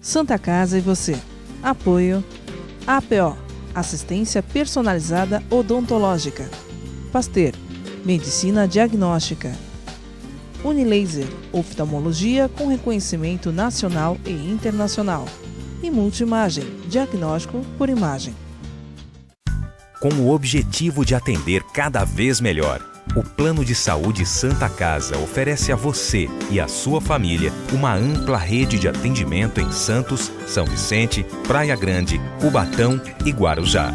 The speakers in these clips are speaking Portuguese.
Santa Casa e você. Apoio APO, Assistência Personalizada Odontológica. Pasteur, Medicina Diagnóstica. Unilaser, oftalmologia com reconhecimento nacional e internacional. E Multimagem, diagnóstico por imagem. Com o objetivo de atender cada vez melhor, o Plano de Saúde Santa Casa oferece a você e a sua família uma ampla rede de atendimento em Santos, São Vicente, Praia Grande, Cubatão e Guarujá.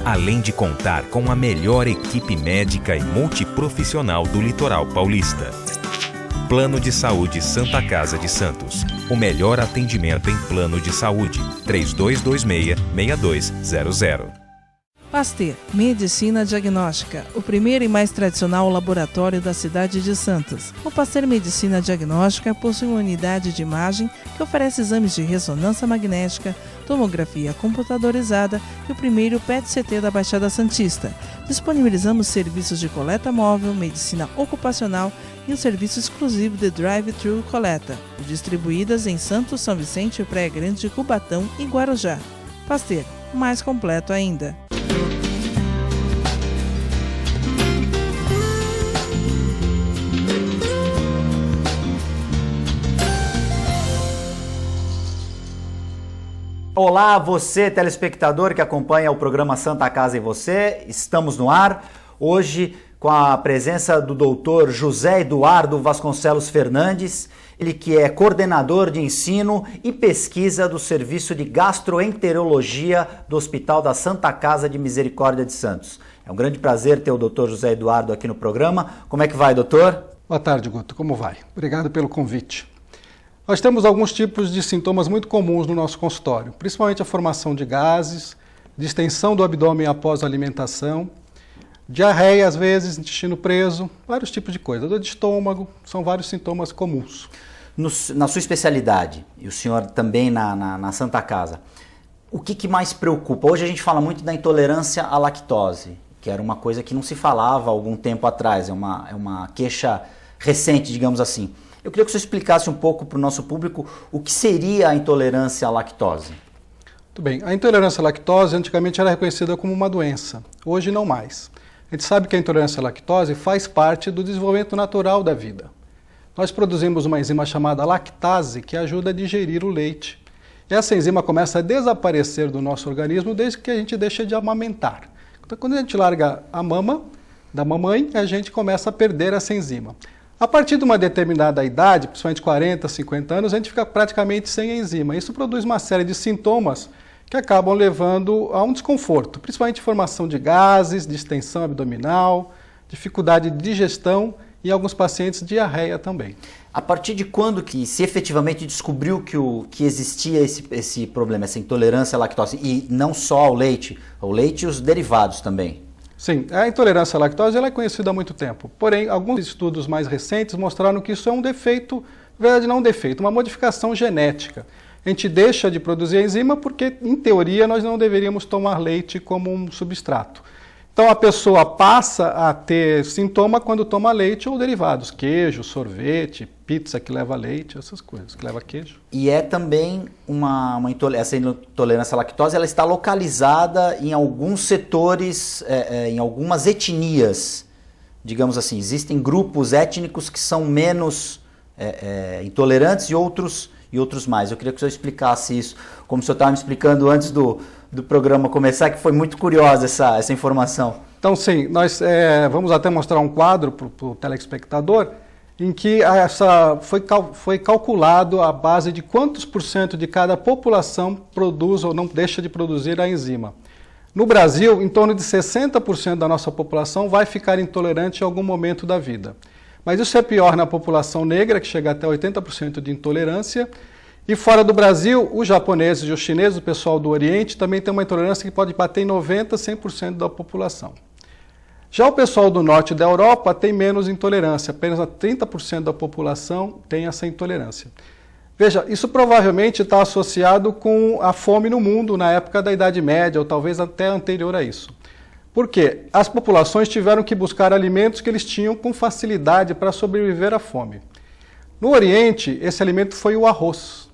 Além de contar com a melhor equipe médica e multiprofissional do litoral paulista. Plano de Saúde Santa Casa de Santos. O melhor atendimento em plano de saúde. 3226-6200. Pasteur, Medicina Diagnóstica, o primeiro e mais tradicional laboratório da cidade de Santos. O Pasteur Medicina Diagnóstica possui uma unidade de imagem que oferece exames de ressonância magnética, tomografia computadorizada e o primeiro PET-CT da Baixada Santista. Disponibilizamos serviços de coleta móvel, medicina ocupacional e um serviço exclusivo de drive-thru coleta, distribuídas em Santos, São Vicente, Praia Grande, Cubatão e Guarujá. Pasteur, mais completo ainda. Olá, você telespectador que acompanha o programa Santa Casa e Você, estamos no ar, hoje com a presença do doutor José Eduardo Vasconcelos Fernandes, ele que é coordenador de ensino e pesquisa do Serviço de Gastroenterologia do Hospital da Santa Casa de Misericórdia de Santos. É um grande prazer ter o doutor José Eduardo aqui no programa. Como é que vai, doutor? Boa tarde, Guto. Como vai? Obrigado pelo convite. Nós temos alguns tipos de sintomas muito comuns no nosso consultório, principalmente a formação de gases, distensão do abdômen após a alimentação, diarreia às vezes, intestino preso, vários tipos de coisa, dor de estômago, são vários sintomas comuns. Na sua especialidade, e o senhor também na Santa Casa, o que mais preocupa? Hoje a gente fala muito da intolerância à lactose, que era uma coisa que não se falava há algum tempo atrás, é uma queixa recente, digamos assim. Eu queria que você explicasse um pouco para o nosso público o que seria a intolerância à lactose. Muito bem. A intolerância à lactose antigamente era reconhecida como uma doença, hoje não mais. A gente sabe que a intolerância à lactose faz parte do desenvolvimento natural da vida. Nós produzimos uma enzima chamada lactase que ajuda a digerir o leite. Essa enzima começa a desaparecer do nosso organismo desde que a gente deixa de amamentar. Então, quando a gente larga a mama da mamãe, a gente começa a perder essa enzima. A partir de uma determinada idade, principalmente 40, 50 anos, a gente fica praticamente sem enzima. Isso produz uma série de sintomas que acabam levando a um desconforto, principalmente formação de gases, distensão abdominal, dificuldade de digestão e em alguns pacientes diarreia também. A partir de quando que se efetivamente descobriu que existia esse problema, essa intolerância à lactose? E não só ao leite e os derivados também? Sim, a intolerância à lactose ela é conhecida há muito tempo, porém alguns estudos mais recentes mostraram que isso é um defeito, na verdade não um defeito, uma modificação genética. A gente deixa de produzir a enzima porque, em teoria, nós não deveríamos tomar leite como um substrato. Então a pessoa passa a ter sintoma quando toma leite ou derivados, queijo, sorvete, pizza que leva leite, essas coisas, que leva queijo. E é também essa intolerância à lactose, ela está localizada em alguns setores, em algumas etnias, digamos assim. Existem grupos étnicos que são menos intolerantes e outros mais. Eu queria que o senhor explicasse isso, como o senhor estava me explicando antes do programa começar, que foi muito curiosa essa informação. Então sim, nós vamos até mostrar um quadro para o telespectador, em que foi calculado a base de quantos % de cada população produz ou não deixa de produzir a enzima. No Brasil, em torno de 60% da nossa população vai ficar intolerante em algum momento da vida. Mas isso é pior na população negra, que chega até 80% de intolerância. E fora do Brasil, os japoneses e os chineses, o pessoal do Oriente, também tem uma intolerância que pode bater em 90%, 100% da população. Já o pessoal do norte da Europa tem menos intolerância, apenas 30% da população tem essa intolerância. Veja, isso provavelmente está associado com a fome no mundo na época da Idade Média, ou talvez até anterior a isso. Por quê? As populações tiveram que buscar alimentos que eles tinham com facilidade para sobreviver à fome. No Oriente, esse alimento foi o arroz.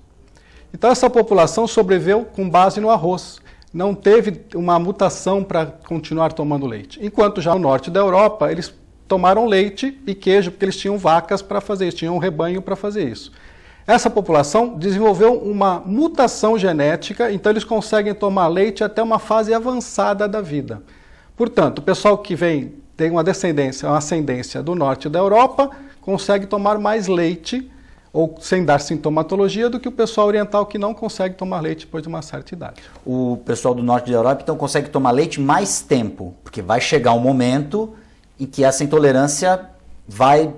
Então essa população sobreviveu com base no arroz. Não teve uma mutação para continuar tomando leite. Enquanto já no norte da Europa, eles tomaram leite e queijo, porque eles tinham vacas para fazer isso, tinham um rebanho para fazer isso. Essa população desenvolveu uma mutação genética, então eles conseguem tomar leite até uma fase avançada da vida. Portanto, o pessoal que tem uma ascendência do norte da Europa, consegue tomar mais leite, ou sem dar sintomatologia, do que o pessoal oriental que não consegue tomar leite depois de uma certa idade. O pessoal do norte da Europa, então, consegue tomar leite mais tempo, porque vai chegar um momento em que essa intolerância vai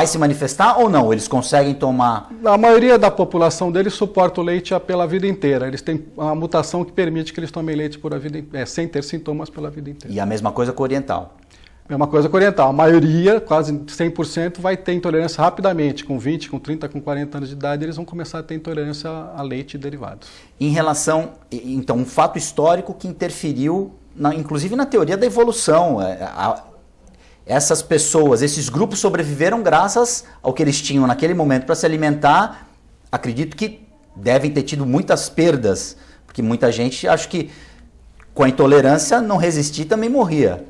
se manifestar ou não? Eles conseguem tomar... A maioria da população deles suporta o leite pela vida inteira. Eles têm uma mutação que permite que eles tomem leite sem ter sintomas pela vida inteira. E a mesma coisa com o oriental? Mesma coisa com o oriental. A maioria, quase 100%, vai ter intolerância rapidamente. Com 20, com 30, com 40 anos de idade, eles vão começar a ter intolerância a leite e derivados. Em relação, então, um fato histórico que interferiu, inclusive na teoria da evolução. Essas pessoas, esses grupos sobreviveram graças ao que eles tinham naquele momento para se alimentar. Acredito que devem ter tido muitas perdas, porque muita gente, acho que com a intolerância, não resistir também morria.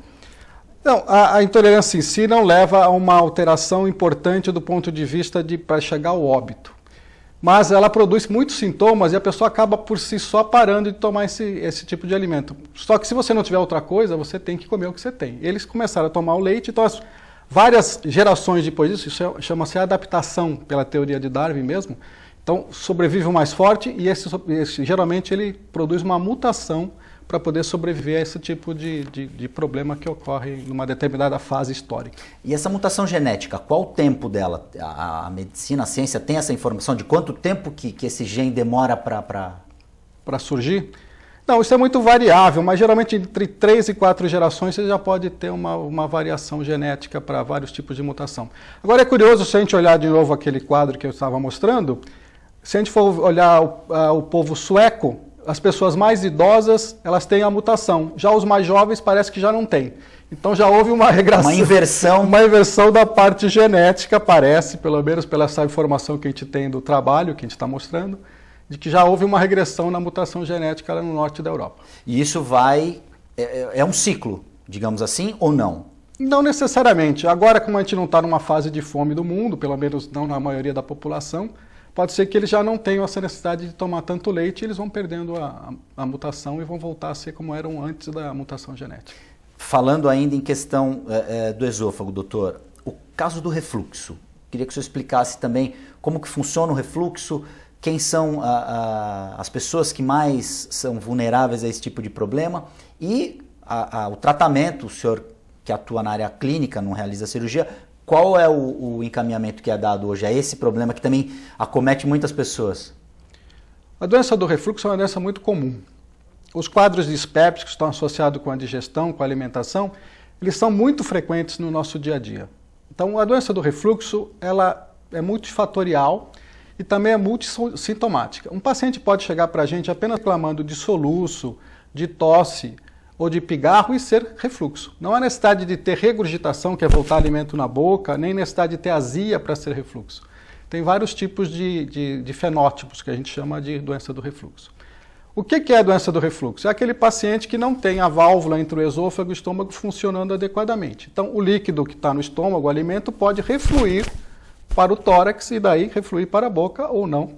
Não, a intolerância em si não leva a uma alteração importante do ponto de vista para chegar ao óbito. Mas ela produz muitos sintomas e a pessoa acaba por si só parando de tomar esse tipo de alimento. Só que se você não tiver outra coisa, você tem que comer o que você tem. Eles começaram a tomar o leite, então várias gerações depois disso, isso chama-se adaptação pela teoria de Darwin mesmo. Então sobrevive o mais forte e geralmente ele produz uma mutação para poder sobreviver a esse tipo de problema que ocorre numa determinada fase histórica. E essa mutação genética, qual o tempo dela? A medicina, a ciência tem essa informação de quanto tempo que esse gene demora para surgir? Não, isso é muito variável, mas geralmente entre 3 e 4 gerações você já pode ter uma variação genética para vários tipos de mutação. Agora é curioso, se a gente olhar de novo aquele quadro que eu estava mostrando, se a gente for olhar o povo sueco, as pessoas mais idosas, elas têm a mutação. Já os mais jovens parece que já não têm. Então já houve uma regressão. Uma inversão. Uma inversão da parte genética, parece, pelo menos pela essa informação que a gente tem do trabalho, que a gente está mostrando, de que já houve uma regressão na mutação genética lá no norte da Europa. E isso é um ciclo, digamos assim, ou não? Não necessariamente. Agora, como a gente não está numa fase de fome do mundo, pelo menos não na maioria da população, pode ser que eles já não tenham essa necessidade de tomar tanto leite e eles vão perdendo a mutação e vão voltar a ser como eram antes da mutação genética. Falando ainda em questão do esôfago, doutor, o caso do refluxo. Queria que o senhor explicasse também como que funciona o refluxo, quem são as pessoas que mais são vulneráveis a esse tipo de problema e o tratamento, o senhor que atua na área clínica, não realiza cirurgia, qual é o encaminhamento que é dado hoje a esse problema que também acomete muitas pessoas? A doença do refluxo é uma doença muito comum. Os quadros dispépticos que estão associados com a digestão, com a alimentação, eles são muito frequentes no nosso dia a dia. Então, a doença do refluxo, ela é multifatorial e também é multissintomática. Um paciente pode chegar para a gente apenas reclamando de soluço, de tosse, ou de pigarro e ser refluxo. Não há necessidade de ter regurgitação, que é voltar alimento na boca, nem necessidade de ter azia para ser refluxo. Tem vários tipos de fenótipos que a gente chama de doença do refluxo. O que é a doença do refluxo? É aquele paciente que não tem a válvula entre o esôfago e o estômago funcionando adequadamente. Então, o líquido que está no estômago, o alimento, pode refluir para o tórax e daí refluir para a boca ou não.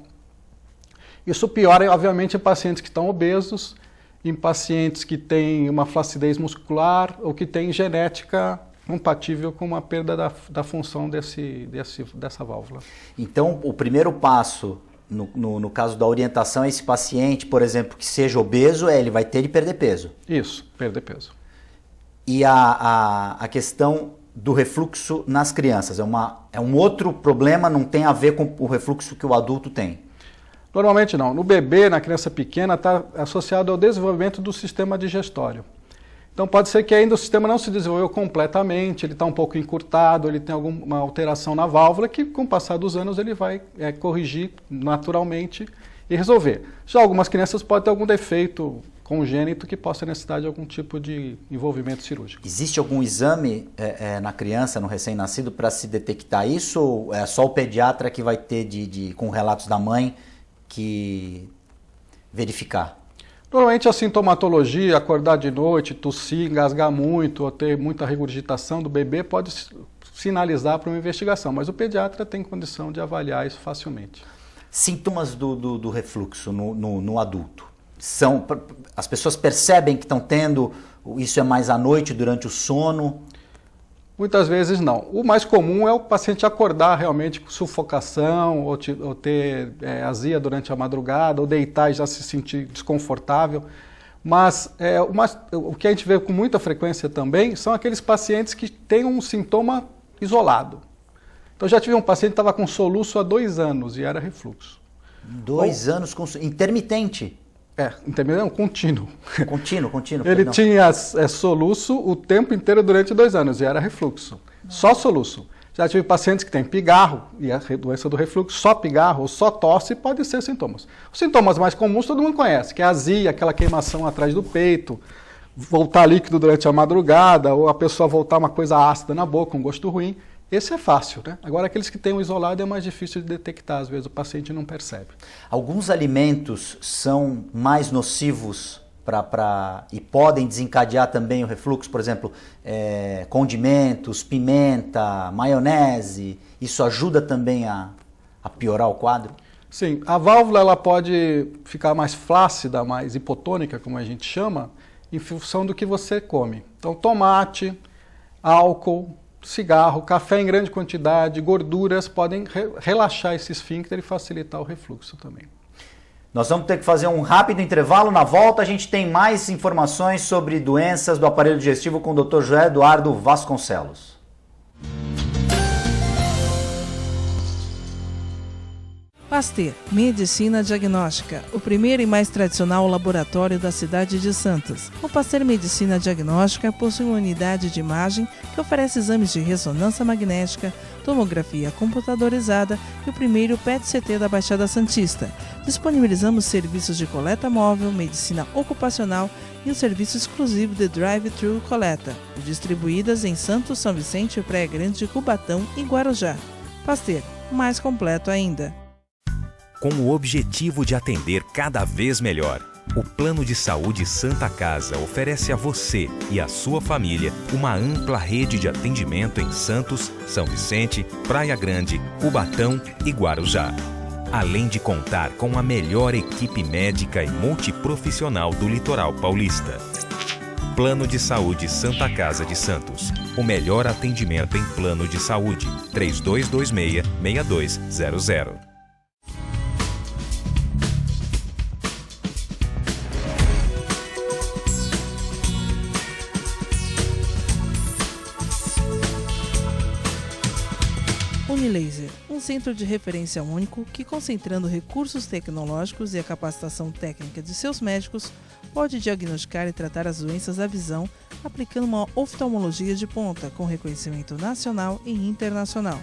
Isso piora, obviamente, em pacientes que estão obesos, em pacientes que têm uma flacidez muscular ou que têm genética compatível com uma perda da função dessa válvula. Então, o primeiro passo, no caso da orientação a esse paciente, por exemplo, que seja obeso, ele vai ter de perder peso. Isso, perder peso. E a questão do refluxo nas crianças, é um outro problema, não tem a ver com o refluxo que o adulto tem? Normalmente não. No bebê, na criança pequena, está associado ao desenvolvimento do sistema digestório. Então pode ser que ainda o sistema não se desenvolveu completamente, ele está um pouco encurtado, ele tem alguma alteração na válvula que com o passar dos anos ele vai corrigir naturalmente e resolver. Já algumas crianças podem ter algum defeito congênito que possa necessitar de algum tipo de envolvimento cirúrgico. Existe algum exame na criança, no recém-nascido, para se detectar isso ou é só o pediatra que vai ter com relatos da mãe que verificar? Normalmente a sintomatologia, acordar de noite, tossir, engasgar muito ou ter muita regurgitação do bebê pode sinalizar para uma investigação, mas o pediatra tem condição de avaliar isso facilmente. Sintomas do refluxo no adulto. As pessoas percebem que estão tendo, isso é mais à noite, durante o sono? Muitas vezes não. O mais comum é o paciente acordar realmente com sufocação ou ter azia durante a madrugada ou deitar e já se sentir desconfortável. Mas o que a gente vê com muita frequência também são aqueles pacientes que têm um sintoma isolado. Então já tive um paciente que estava com soluço há 2 anos e era refluxo. 2 anos com intermitente? Intermitente não, contínuo. Contínuo. Ele tinha soluço o tempo inteiro durante 2 anos e era refluxo. Só soluço. Já tive pacientes que têm pigarro e a doença do refluxo, só pigarro ou só tosse pode ser sintomas. Os sintomas mais comuns todo mundo conhece, que é a azia, aquela queimação atrás do peito, voltar líquido durante a madrugada ou a pessoa voltar uma coisa ácida na boca, um gosto ruim. Esse é fácil, né? Agora, aqueles que têm o isolado é mais difícil de detectar, às vezes o paciente não percebe. Alguns alimentos são mais nocivos e podem desencadear também o refluxo, por exemplo, condimentos, pimenta, maionese, isso ajuda também a piorar o quadro? Sim, a válvula ela pode ficar mais flácida, mais hipotônica, como a gente chama, em função do que você come. Então, tomate, álcool, cigarro, café em grande quantidade, gorduras podem relaxar esse esfíncter e facilitar o refluxo também. Nós vamos ter que fazer um rápido intervalo. Na volta a gente tem mais informações sobre doenças do aparelho digestivo com o Dr. José Eduardo Vasconcelos. Pasteur, Medicina Diagnóstica, o primeiro e mais tradicional laboratório da cidade de Santos. O Pasteur Medicina Diagnóstica possui uma unidade de imagem que oferece exames de ressonância magnética, tomografia computadorizada e o primeiro PET-CT da Baixada Santista. Disponibilizamos serviços de coleta móvel, medicina ocupacional e o serviço exclusivo de drive-thru coleta, distribuídas em Santos, São Vicente, Praia Grande de Cubatão e Guarujá. Pasteur, mais completo ainda. Com o objetivo de atender cada vez melhor, o Plano de Saúde Santa Casa oferece a você e a sua família uma ampla rede de atendimento em Santos, São Vicente, Praia Grande, Cubatão e Guarujá. Além de contar com a melhor equipe médica e multiprofissional do litoral paulista. Plano de Saúde Santa Casa de Santos. O melhor atendimento em plano de saúde. 3226-6200. Unilaser, um centro de referência único que, concentrando recursos tecnológicos e a capacitação técnica de seus médicos, pode diagnosticar e tratar as doenças da visão, aplicando uma oftalmologia de ponta com reconhecimento nacional e internacional.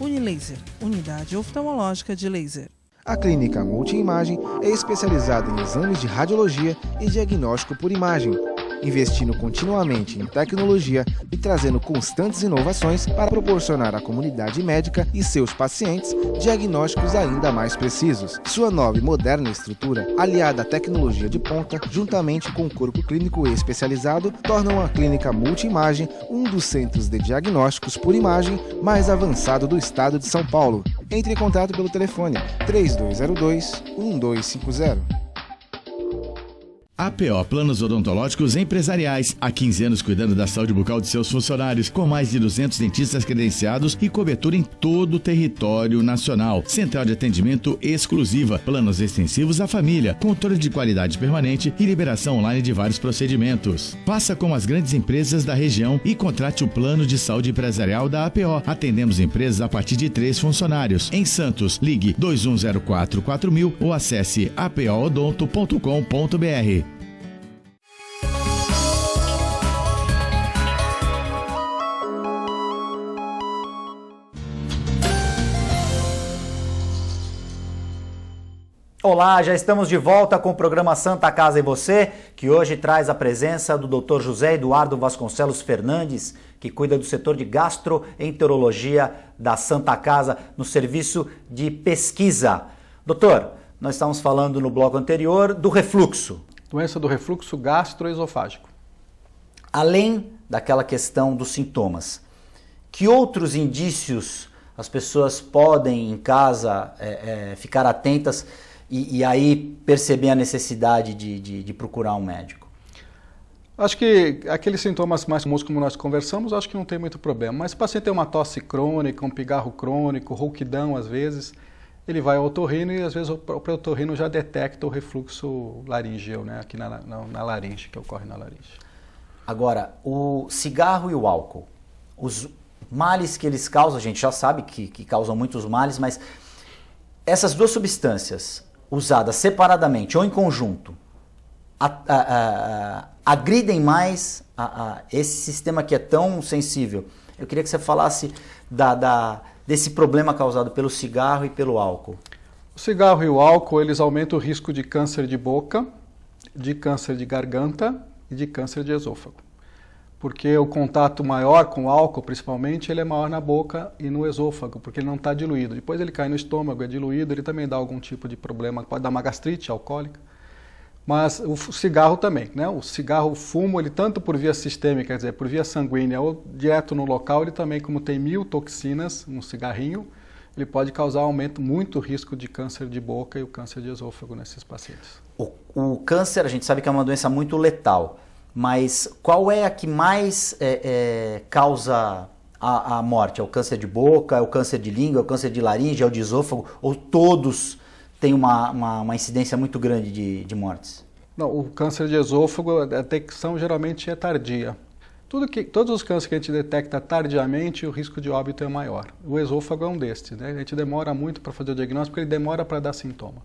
Unilaser, unidade oftalmológica de laser. A clínica Multiimagem é especializada em exames de radiologia e diagnóstico por imagem, investindo continuamente em tecnologia e trazendo constantes inovações para proporcionar à comunidade médica e seus pacientes diagnósticos ainda mais precisos. Sua nova e moderna estrutura, aliada à tecnologia de ponta, juntamente com o corpo clínico especializado, tornam a clínica Multiimagem um dos centros de diagnósticos por imagem mais avançado do estado de São Paulo. Entre em contato pelo telefone 3202-1250. APO Planos Odontológicos Empresariais. Há 15 anos cuidando da saúde bucal de seus funcionários, com mais de 200 dentistas credenciados e cobertura em todo o território nacional. Central de atendimento exclusiva, planos extensivos à família, controle de qualidade permanente e liberação online de vários procedimentos. Faça como as grandes empresas da região e contrate o plano de saúde empresarial da APO. Atendemos empresas a partir de 3 funcionários. Em Santos, ligue 2104-4000 ou acesse apoodonto.com.br. Olá, já estamos de volta com o programa Santa Casa e Você, que hoje traz a presença do Dr. José Eduardo Vasconcelos Fernandes, que cuida do setor de gastroenterologia da Santa Casa no serviço de pesquisa. Doutor, nós estávamos falando no bloco anterior do refluxo. Doença do refluxo gastroesofágico. Além daquela questão dos sintomas, que outros indícios as pessoas podem em casa ficar atentas e aí perceber a necessidade de procurar um médico? Acho que aqueles sintomas mais comuns como nós conversamos, acho que não tem muito problema. Mas se o paciente tem uma tosse crônica, um pigarro crônico, rouquidão às vezes, ele vai ao otorrino e às vezes o próprio otorrino já detecta o refluxo laríngeo, né? Aqui na laringe, que ocorre na laringe. Agora, o cigarro e o álcool, os males que eles causam, a gente já sabe que causam muitos males, mas essas duas substâncias usadas separadamente ou em conjunto agridem mais esse sistema que é tão sensível. Eu queria que você falasse desse problema causado pelo cigarro e pelo álcool. O cigarro e o álcool, eles aumentam o risco de câncer de boca, de câncer de garganta e de câncer de esôfago. Porque o contato maior com o álcool, principalmente, ele é maior na boca e no esôfago, porque ele não está diluído. Depois ele cai no estômago, é diluído, ele também dá algum tipo de problema, pode dar uma gastrite alcoólica. Mas o cigarro também, né? O cigarro, o fumo, ele tanto por via sistêmica, quer dizer, por via sanguínea ou direto no local, ele também, como tem 1000 toxinas no cigarrinho, ele pode causar muito risco de câncer de boca e o câncer de esôfago nesses pacientes. O câncer, a gente sabe que é uma doença muito letal, mas qual é a que mais causa a morte? É o câncer de boca, é o câncer de língua, é o câncer de laringe, é o de esôfago, ou todos têm uma incidência muito grande de mortes? Não, o câncer de esôfago, a detecção geralmente é tardia. Todos os cânceres que a gente detecta tardiamente, o risco de óbito é maior. O esôfago é um destes, né? A gente demora muito para fazer o diagnóstico, porque ele demora para dar sintoma.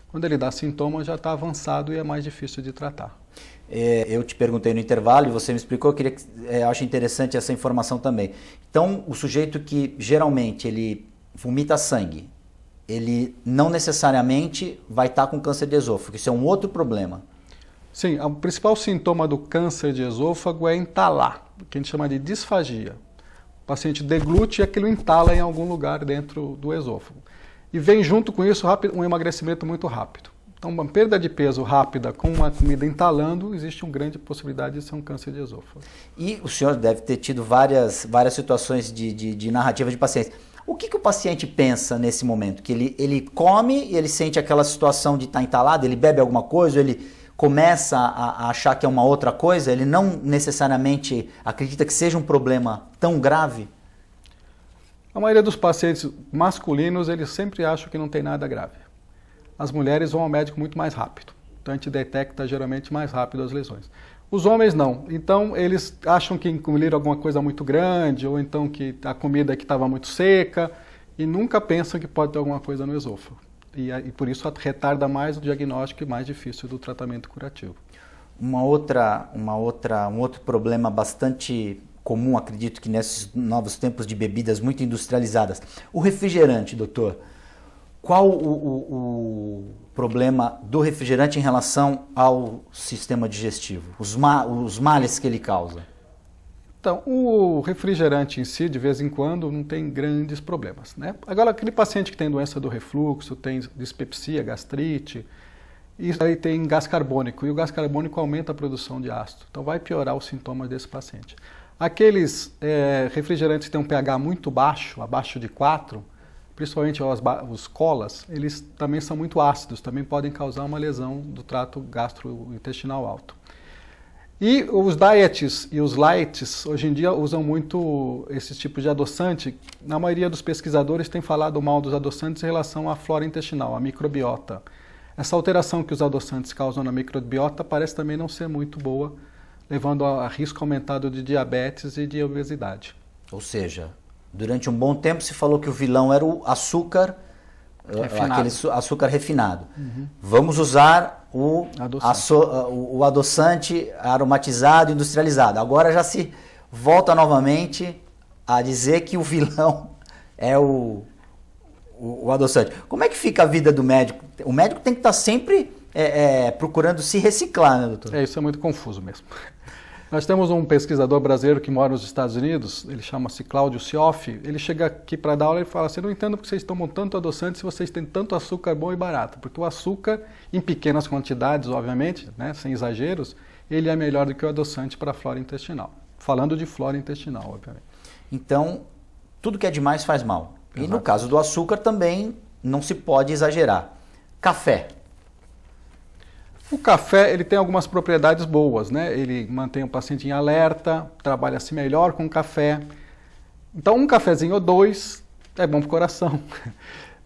Quando ele dá sintoma, já está avançado e é mais difícil de tratar. Eu te perguntei no intervalo e você me explicou, eu acho interessante essa informação também. Então, o sujeito que geralmente ele vomita sangue, ele não necessariamente vai estar com câncer de esôfago, isso é um outro problema. Sim, o principal sintoma do câncer de esôfago é entalar, que a gente chama de disfagia. O paciente deglute e aquilo entala em algum lugar dentro do esôfago. E vem junto com isso um emagrecimento muito rápido. Então, uma perda de peso rápida com uma comida entalando, existe uma grande possibilidade de ser um câncer de esôfago. E o senhor deve ter tido várias situações de narrativa de pacientes. O que o paciente pensa nesse momento? Que ele come e ele sente aquela situação de estar entalado, ele bebe alguma coisa, ele começa a achar que é uma outra coisa, ele não necessariamente acredita que seja um problema tão grave? A maioria dos pacientes masculinos, eles sempre acham que não tem nada grave. As mulheres vão ao médico muito mais rápido. Então a gente detecta geralmente mais rápido as lesões. Os homens não. Então eles acham que engoliram alguma coisa muito grande, ou então que a comida aqui estava muito seca, e nunca pensam que pode ter alguma coisa no esôfago. E por isso retarda mais o diagnóstico e mais difícil do tratamento curativo. Um outro problema bastante comum, acredito que nesses novos tempos de bebidas muito industrializadas. O refrigerante, doutor. Qual o problema do refrigerante em relação ao sistema digestivo? Os males que ele causa? Então, o refrigerante em si, de vez em quando, não tem grandes problemas, né? Agora, aquele paciente que tem doença do refluxo, tem dispepsia, gastrite, isso aí tem gás carbônico, e o gás carbônico aumenta a produção de ácido. Então, vai piorar os sintomas desse paciente. Aqueles refrigerantes que têm um pH muito baixo, abaixo de 4, principalmente os colas, eles também são muito ácidos, também podem causar uma lesão do trato gastrointestinal alto. E os diets e os lights, hoje em dia, usam muito esse tipo de adoçante. Na maioria dos pesquisadores tem falado mal dos adoçantes em relação à flora intestinal, à microbiota. Essa alteração que os adoçantes causam na microbiota parece também não ser muito boa, levando a risco aumentado de diabetes e de obesidade. Ou seja, durante um bom tempo se falou que o vilão era o açúcar, aquele açúcar refinado. Uhum. Vamos usar o adoçante aromatizado, industrializado. Agora já se volta novamente a dizer que o vilão é o adoçante. Como é que fica a vida do médico? O médico tem que estar sempre procurando se reciclar, né, doutor? Isso é muito confuso mesmo. Nós temos um pesquisador brasileiro que mora nos Estados Unidos, ele chama-se Cláudio Sioff, ele chega aqui para dar aula e fala assim, não entendo porque vocês tomam tanto adoçante se vocês têm tanto açúcar bom e barato, porque o açúcar, em pequenas quantidades, obviamente, né, sem exageros, ele é melhor do que o adoçante para a flora intestinal. Falando de flora intestinal, obviamente. Então, tudo que é demais faz mal. Exato. E no caso do açúcar também não se pode exagerar. Café. O café, ele tem algumas propriedades boas, né? Ele mantém o paciente em alerta, trabalha-se melhor com café. Então, um cafezinho ou 2 é bom para o coração.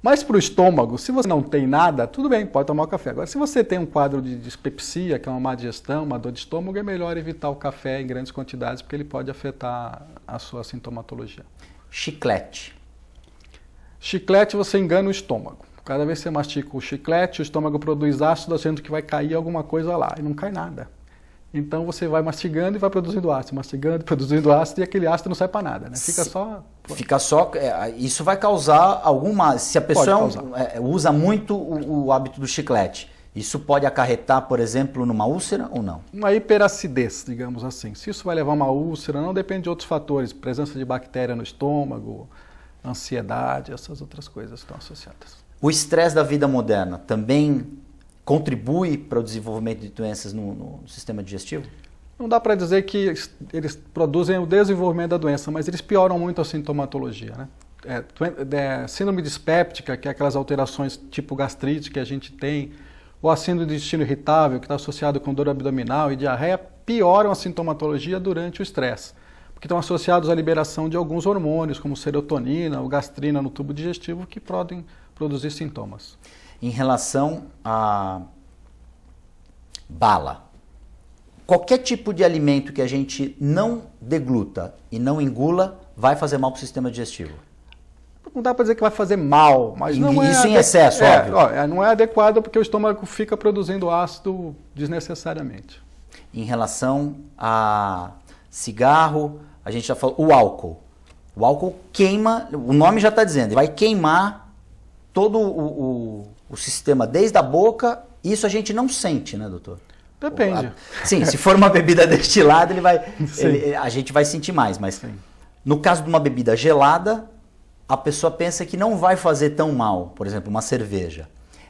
Mas para o estômago, se você não tem nada, tudo bem, pode tomar o café. Agora, se você tem um quadro de dispepsia, que é uma má digestão, uma dor de estômago, é melhor evitar o café em grandes quantidades, porque ele pode afetar a sua sintomatologia. Chiclete. Chiclete, você engana o estômago. Cada vez que você mastica o chiclete, o estômago produz ácido, achando que vai cair alguma coisa lá, e não cai nada. Então você vai mastigando e vai produzindo ácido, mastigando, produzindo ácido, e aquele ácido não sai para nada, né? Fica só... isso vai causar alguma... Se a pessoa usa muito o hábito do chiclete, isso pode acarretar, por exemplo, numa úlcera ou não? Uma hiperacidez, digamos assim. Se isso vai levar a uma úlcera, não depende de outros fatores, presença de bactéria no estômago, ansiedade, essas outras coisas estão associadas. O estresse da vida moderna também contribui para o desenvolvimento de doenças no sistema digestivo? Não dá para dizer que eles produzem o desenvolvimento da doença, mas eles pioram muito a sintomatologia, né? Síndrome dispéptica, que é aquelas alterações tipo gastrite que a gente tem, ou a síndrome do intestino irritável, que está associado com dor abdominal e diarreia, pioram a sintomatologia durante o estresse, porque estão associados à liberação de alguns hormônios, como serotonina ou gastrina no tubo digestivo, que podem produzir sintomas. Em relação a bala, qualquer tipo de alimento que a gente não degluta e não engula vai fazer mal para o sistema digestivo? Não dá para dizer que vai fazer mal, mas não é... Isso em excesso, óbvio. Não é adequado porque o estômago fica produzindo ácido desnecessariamente. Em relação a cigarro, a gente já falou, o álcool. O álcool queima, o nome já está dizendo, vai queimar todo o sistema, desde a boca, isso a gente não sente, né, doutor? Depende. Sim, se for uma bebida destilada, a gente vai sentir mais, mas sim. No caso de uma bebida gelada, a pessoa pensa que não vai fazer tão mal, por exemplo, uma cerveja.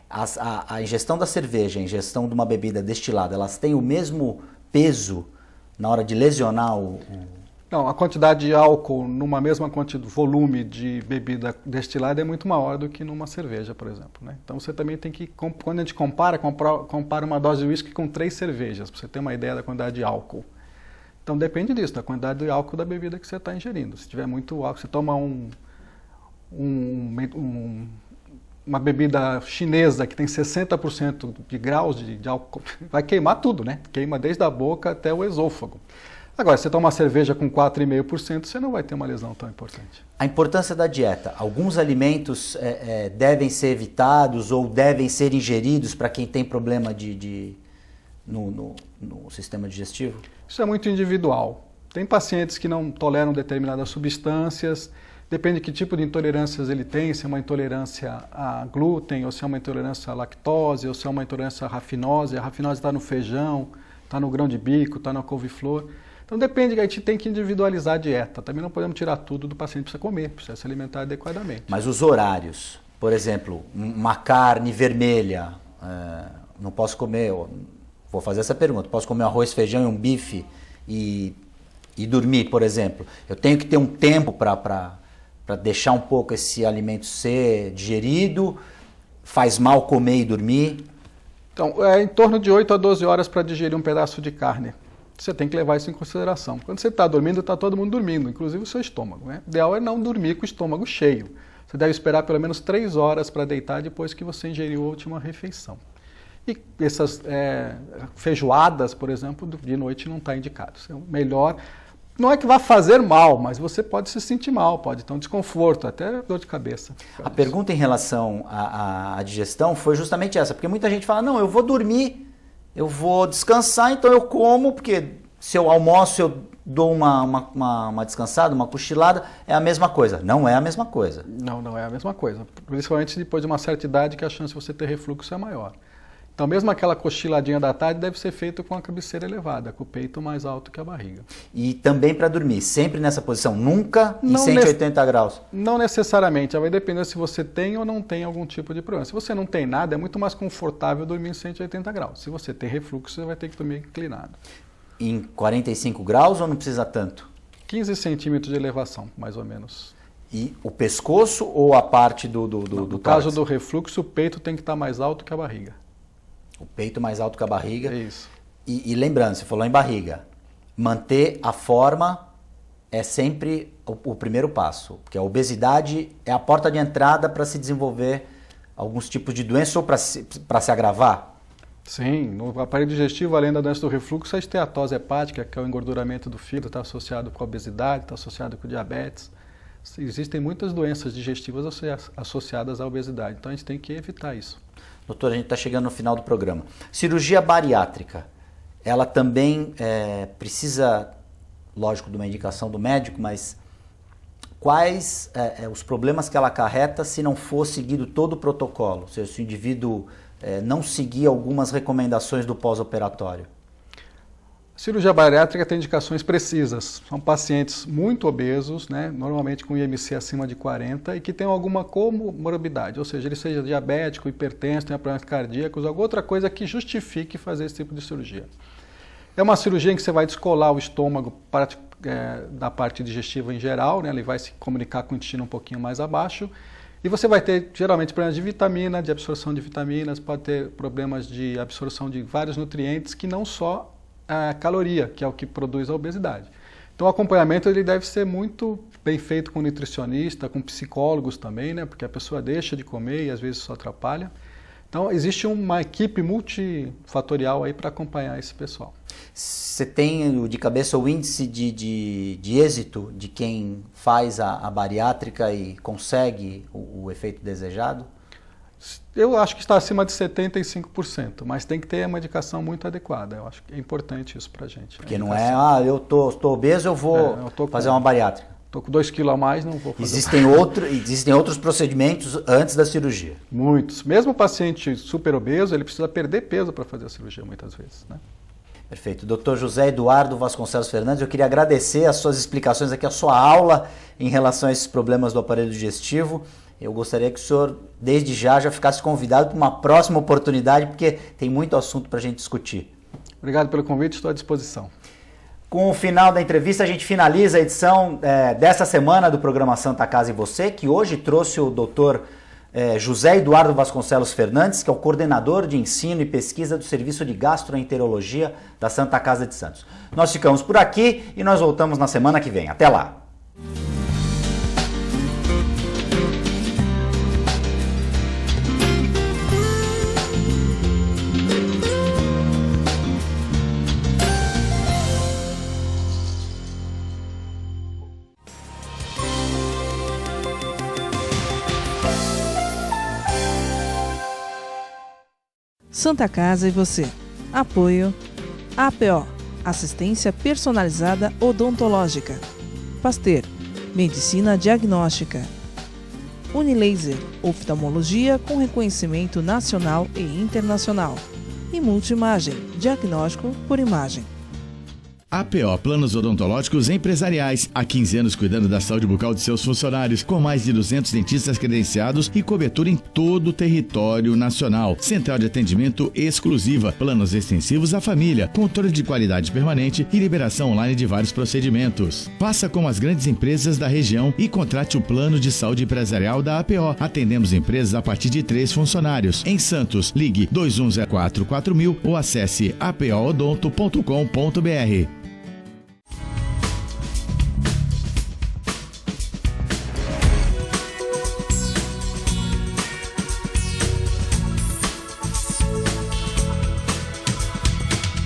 A ingestão da cerveja, a ingestão de uma bebida destilada, elas têm o mesmo peso na hora de lesionar Não, a quantidade de álcool numa mesma volume de bebida destilada é muito maior do que numa cerveja, por exemplo, né? Então você também tem que, quando a gente compara uma dose de uísque com 3 cervejas, para você ter uma ideia da quantidade de álcool. Então depende disso, da quantidade de álcool da bebida que você está ingerindo. Se tiver muito álcool, você toma uma bebida chinesa que tem 60% de graus de álcool, vai queimar tudo, né? Queima desde a boca até o esôfago. Agora, se você toma uma cerveja com 4,5%, você não vai ter uma lesão tão importante. A importância da dieta. Alguns alimentos devem ser evitados ou devem ser ingeridos para quem tem problema no sistema digestivo? Isso é muito individual. Tem pacientes que não toleram determinadas substâncias, depende de que tipo de intolerâncias ele tem, se é uma intolerância a glúten, ou se é uma intolerância à lactose, ou se é uma intolerância à rafinose. A rafinose está no feijão, está no grão de bico, está na couve-flor. Então depende, a gente tem que individualizar a dieta. Também não podemos tirar tudo do paciente, precisa comer, precisa se alimentar adequadamente. Mas os horários, por exemplo, uma carne vermelha, não posso comer, vou fazer essa pergunta, posso comer um arroz, feijão e um bife e dormir, por exemplo? Eu tenho que ter um tempo para deixar um pouco esse alimento ser digerido? Faz mal comer e dormir? Então, é em torno de 8 a 12 horas para digerir um pedaço de carne. Você tem que levar isso em consideração. Quando você está dormindo, está todo mundo dormindo, inclusive o seu estômago, né? O ideal é não dormir com o estômago cheio. Você deve esperar pelo menos 3 horas para deitar depois que você ingeriu a última refeição. E essas feijoadas, por exemplo, de noite não está indicado. Isso é melhor. Não é que vá fazer mal, mas você pode se sentir mal, pode ter um desconforto, até dor de cabeça. A pergunta em relação à digestão foi justamente essa, porque muita gente fala, não, eu vou dormir, eu vou descansar, então eu como, porque se eu almoço, eu dou uma descansada, uma cochilada, é a mesma coisa. Não é a mesma coisa. Não é a mesma coisa. Principalmente depois de uma certa idade que a chance de você ter refluxo é maior. Então, mesmo aquela cochiladinha da tarde deve ser feita com a cabeceira elevada, com o peito mais alto que a barriga. E também para dormir, sempre nessa posição, nunca em 180 graus? Não necessariamente, vai depender se você tem ou não tem algum tipo de problema. Se você não tem nada, é muito mais confortável dormir em 180 graus. Se você tem refluxo, você vai ter que dormir inclinado. Em 45 graus ou não precisa tanto? 15 centímetros de elevação, mais ou menos. E o pescoço ou a parte do No caso do refluxo, o peito tem que estar mais alto que a barriga. O peito mais alto que a barriga. Isso. E lembrando, você falou em barriga, manter a forma é sempre o primeiro passo, porque a obesidade é a porta de entrada para se desenvolver alguns tipos de doenças ou para se agravar. Sim, no aparelho digestivo, além da doença do refluxo, a esteatose hepática, que é o engorduramento do fígado, está associado com a obesidade, está associado com diabetes. Existem muitas doenças digestivas associadas à obesidade, então a gente tem que evitar isso. Doutor, a gente está chegando no final do programa. Cirurgia bariátrica, ela também precisa, lógico, de uma indicação do médico, mas quais os problemas que ela acarreta se não for seguido todo o protocolo? Ou seja, se o indivíduo não seguir algumas recomendações do pós-operatório? A cirurgia bariátrica tem indicações precisas. São pacientes muito obesos, né, normalmente com IMC acima de 40 e que têm alguma comorbidade, ou seja, ele seja diabético, hipertenso, tenha problemas cardíacos, alguma outra coisa que justifique fazer esse tipo de cirurgia. É uma cirurgia em que você vai descolar o estômago da parte digestiva em geral, né, ele vai se comunicar com o intestino um pouquinho mais abaixo e você vai ter geralmente problemas de vitamina, de absorção de vitaminas, pode ter problemas de absorção de vários nutrientes que não só a caloria, que é o que produz a obesidade. Então o acompanhamento ele deve ser muito bem feito com nutricionista, com psicólogos também, né? Porque a pessoa deixa de comer e às vezes isso atrapalha. Então existe uma equipe multifatorial aí para acompanhar esse pessoal. Você tem de cabeça o índice de êxito de quem faz a bariátrica e consegue o efeito desejado? Eu acho que está acima de 75%, mas tem que ter uma indicação muito adequada. Eu acho que é importante isso para a gente. Porque não é, eu tô obeso, eu vou fazer uma bariátrica. Estou com 2 quilos a mais, não vou fazer. Existem outros procedimentos antes da cirurgia? Muitos. Mesmo o paciente super obeso, ele precisa perder peso para fazer a cirurgia muitas vezes, né? Perfeito. Dr. José Eduardo Vasconcelos Fernandes, eu queria agradecer as suas explicações aqui, a sua aula em relação a esses problemas do aparelho digestivo. Eu gostaria que o senhor, desde já ficasse convidado para uma próxima oportunidade, porque tem muito assunto para a gente discutir. Obrigado pelo convite, estou à disposição. Com o final da entrevista, a gente finaliza a edição dessa semana do programa Santa Casa e Você, que hoje trouxe o Dr. José Eduardo Vasconcelos Fernandes, que é o coordenador de ensino e pesquisa do Serviço de Gastroenterologia da Santa Casa de Santos. Nós ficamos por aqui e nós voltamos na semana que vem. Até lá! Santa Casa e Você. Apoio APO, Assistência Personalizada Odontológica. Pasteur, Medicina Diagnóstica. Unilaser, Oftalmologia com reconhecimento nacional e internacional. E Multimagem, Diagnóstico por imagem. APO Planos Odontológicos Empresariais. Há 15 anos cuidando da saúde bucal de seus funcionários, com mais de 200 dentistas credenciados e cobertura em todo o território nacional. Central de atendimento exclusiva, planos extensivos à família, controle de qualidade permanente e liberação online de vários procedimentos. Faça como as grandes empresas da região e contrate o plano de saúde empresarial da APO. Atendemos empresas a partir de 3 funcionários. Em Santos, ligue 2104-4000 ou acesse apoodonto.com.br.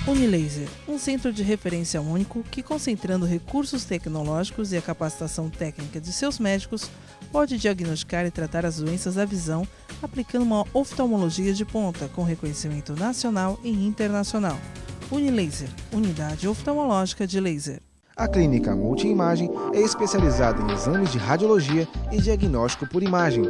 Unilaser, um centro de referência único que, concentrando recursos tecnológicos e a capacitação técnica de seus médicos, pode diagnosticar e tratar as doenças da visão, aplicando uma oftalmologia de ponta com reconhecimento nacional e internacional. Unilaser, unidade oftalmológica de laser. A clínica Multimagem é especializada em exames de radiologia e diagnóstico por imagem.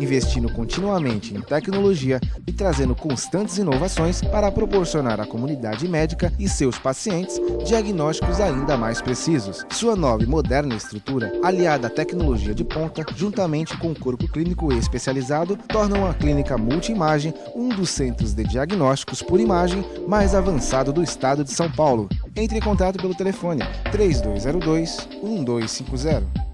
investindo continuamente em tecnologia e trazendo constantes inovações para proporcionar à comunidade médica e seus pacientes diagnósticos ainda mais precisos. Sua nova e moderna estrutura, aliada à tecnologia de ponta, juntamente com o corpo clínico especializado, tornam a Clínica Multimagem um dos centros de diagnósticos por imagem mais avançado do estado de São Paulo. Entre em contato pelo telefone 3202-1250.